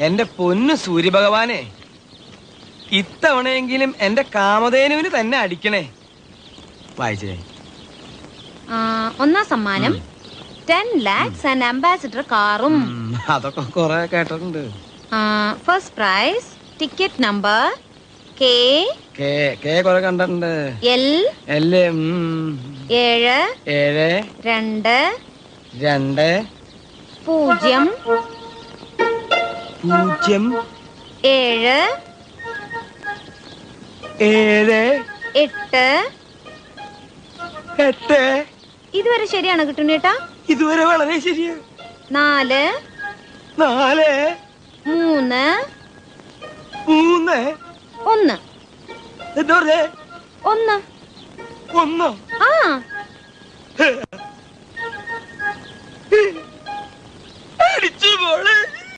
എന്റെ പൊന്നു സൂര്യഭഗവാനെ, ഇത്തവണയെങ്കിലും എന്റെ കാമധേനുവിന് തന്നെ അടിക്കണേ. വായിച്ചേ. ഒന്നാം സമ്മാനം 10 lakhs and ambassador കാറും. അതൊക്കെ കൊറേ കേട്ടിട്ടുണ്ട്. First prize ticket number K കൊറേ കണ്ടിട്ടുണ്ട്. L 7 2 2 0 0 7 7 8 8. ഇതുവരെ ശരിയാണ് കിട്ടുന്നേട്ടാ? ഇതുവരെ വളരെ ശരിയാ. 4 3 1 എന്താ പറഞ്ഞേ? 1 അടിച്ചു മോളെ.